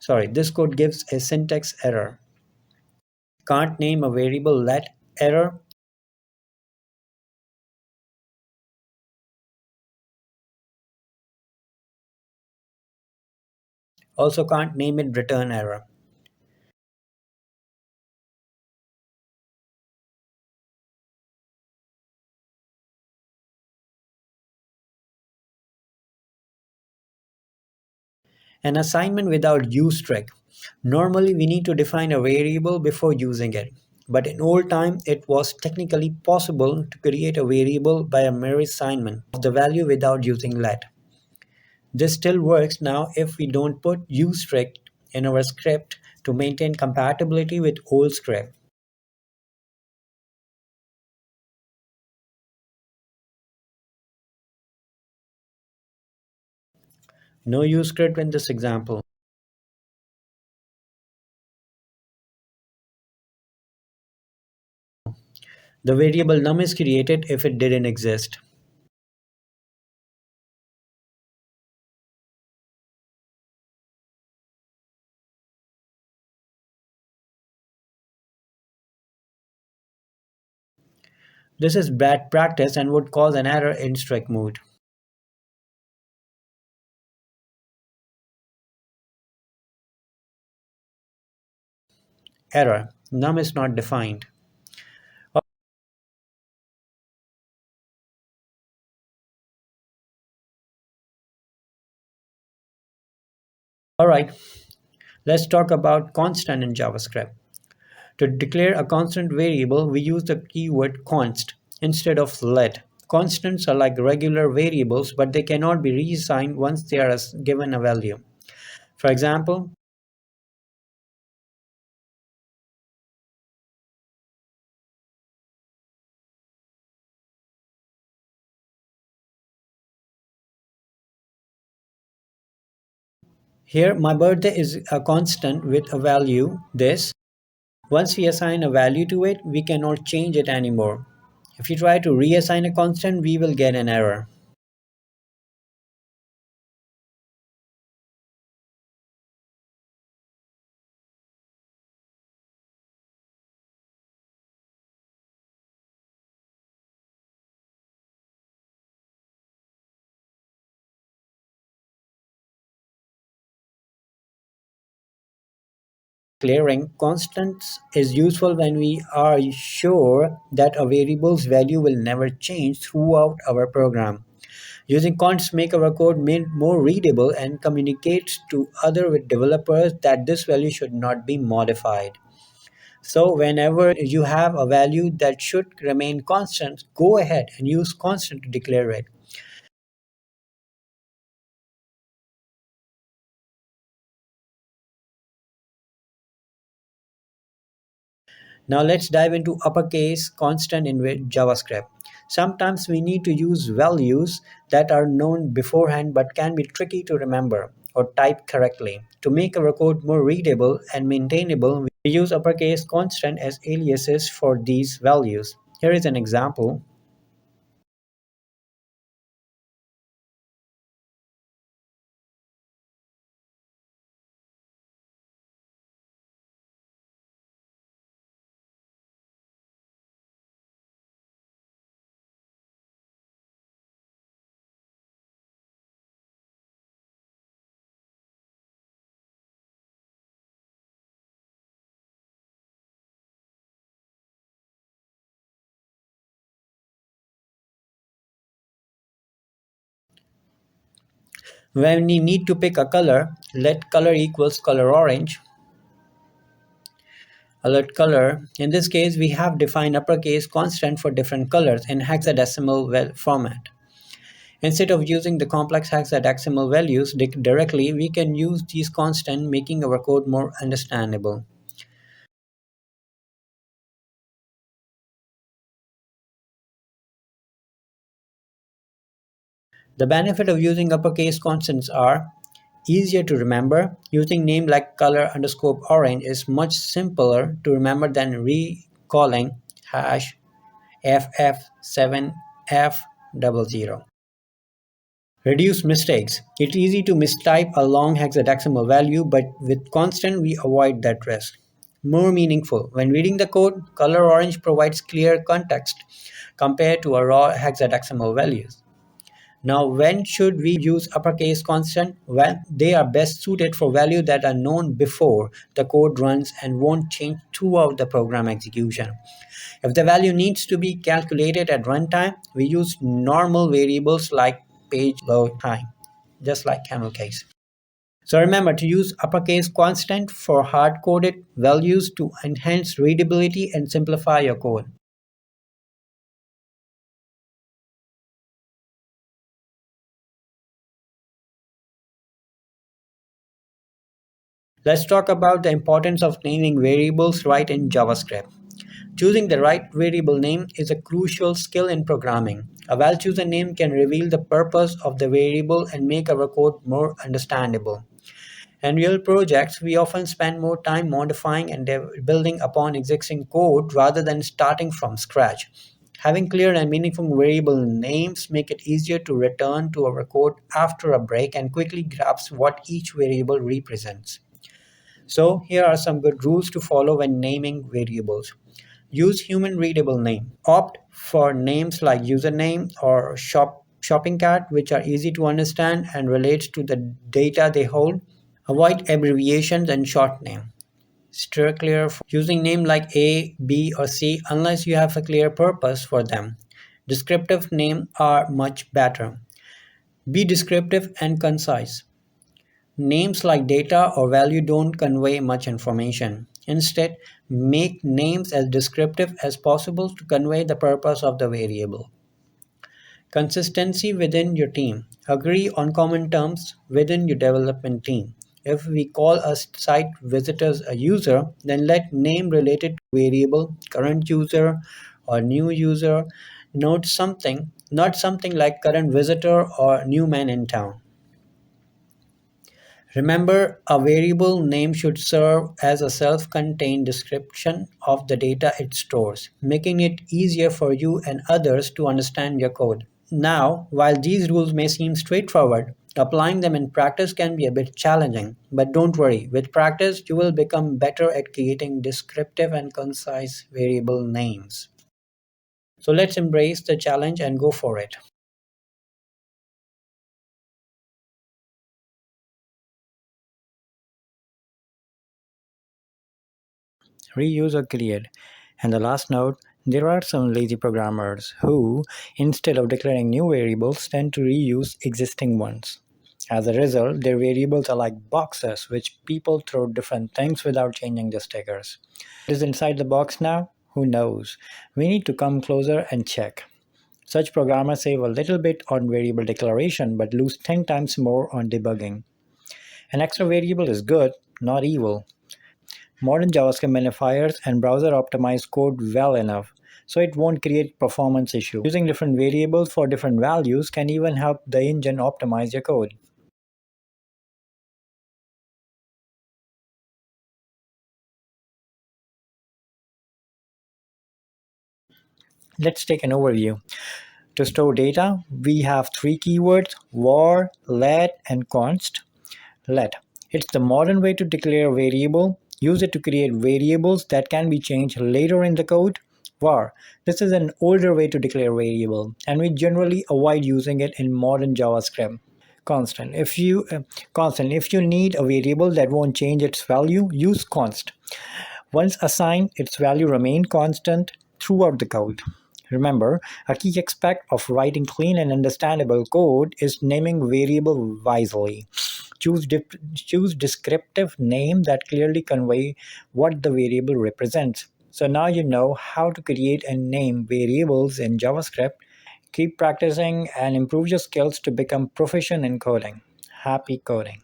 This code gives a syntax error. Can't name a variable let error. Also can't name it return error. An assignment without use trick. Normally we need to define a variable before using it. But in old time it was technically possible to create a variable by a mere assignment of the value without using let. This still works now if we don't put use trick in our script to maintain compatibility with old script. No use script in this example. The variable num is created if it didn't exist. This is bad practice and would cause an error in strict mode. Error. Num is not defined. Alright, let's talk about constant in JavaScript. To declare a constant variable, we use the keyword const instead of let. Constants are like regular variables, but they cannot be reassigned once they are given a value. For example, here my birthday is a constant with a value this. Once we assign a value to it, we cannot change it anymore. If you try to reassign a constant, we will get an error. Declaring constants is useful when we are sure that a variable's value will never change throughout our program. Using consts make our code more readable and communicates to other developers that this value should not be modified. So whenever you have a value that should remain constant, go ahead and use constant to declare it. Now let's dive into uppercase constant in JavaScript. Sometimes we need to use values that are known beforehand but can be tricky to remember or type correctly. To make our code more readable and maintainable, we use uppercase constant as aliases for these values. Here is an example. When we need to pick a color, let color equals color orange. Alert color. In this case, we have defined uppercase constant for different colors in hexadecimal format. Instead of using the complex hexadecimal values directly, we can use these constants, making our code more understandable. The benefit of using uppercase constants are easier to remember. Using name like color underscore orange is much simpler to remember than recalling hash FF7F00. Reduce mistakes. It's easy to mistype a long hexadecimal value, but with constant we avoid that risk. More meaningful. When reading the code, color orange provides clear context compared to a raw hexadecimal values. Now, when should we use uppercase constant? Well, they are best suited for values that are known before the code runs and won't change throughout the program execution. If the value needs to be calculated at runtime, we use normal variables like page load time, just like camel case. So remember to use uppercase constant for hard-coded values to enhance readability and simplify your code. Let's talk about the importance of naming variables right in JavaScript. Choosing the right variable name is a crucial skill in programming. A well-chosen name can reveal the purpose of the variable and make our code more understandable. In real projects, we often spend more time modifying and building upon existing code rather than starting from scratch. Having clear and meaningful variable names make it easier to return to our code after a break and quickly grasp what each variable represents. So here are some good rules to follow when naming variables. Use human readable name. Opt for names like username or shopping cart which are easy to understand and relates to the data they hold. Avoid abbreviations and short name. Steer clear of using name like A, B, or C unless you have a clear purpose for them. Descriptive names are much better. Be descriptive and concise. Names like data or value don't convey much information. Instead, make names as descriptive as possible to convey the purpose of the variable. Consistency within your team. Agree on common terms within your development team. If we call a site visitors a user, then let name related to variable, current user, or new user. Note something, not something like current visitor or new man in town. Remember, a variable name should serve as a self-contained description of the data it stores, making it easier for you and others to understand your code. Now, while these rules may seem straightforward, applying them in practice can be a bit challenging. But don't worry, with practice, you will become better at creating descriptive and concise variable names. So let's embrace the challenge and go for it. Reuse or create. And the last note, there are some lazy programmers who, instead of declaring new variables, tend to reuse existing ones. As a result, their variables are like boxes which people throw different things without changing the stickers. What is inside the box now? Who knows? We need to come closer and check. Such programmers save a little bit on variable declaration but lose 10 times more on debugging. An extra variable is good, not evil. Modern JavaScript minifiers and browser optimize code well enough, so it won't create performance issues. Using different variables for different values can even help the engine optimize your code. Let's take an overview. To store data, we have three keywords: var, let, and const. Let. It's the modern way to declare a variable. Use it to create variables that can be changed later in the code. Var. This is an older way to declare a variable, and we generally avoid using it in modern JavaScript. Constant. If you need a variable that won't change its value, use const. Once assigned, its value remain constant throughout the code. Remember, a key aspect of writing clean and understandable code is naming variable wisely. Choose descriptive name that clearly convey what the variable represents. So now you know how to create and name variables in JavaScript. Keep practicing and improve your skills to become proficient in coding. Happy coding.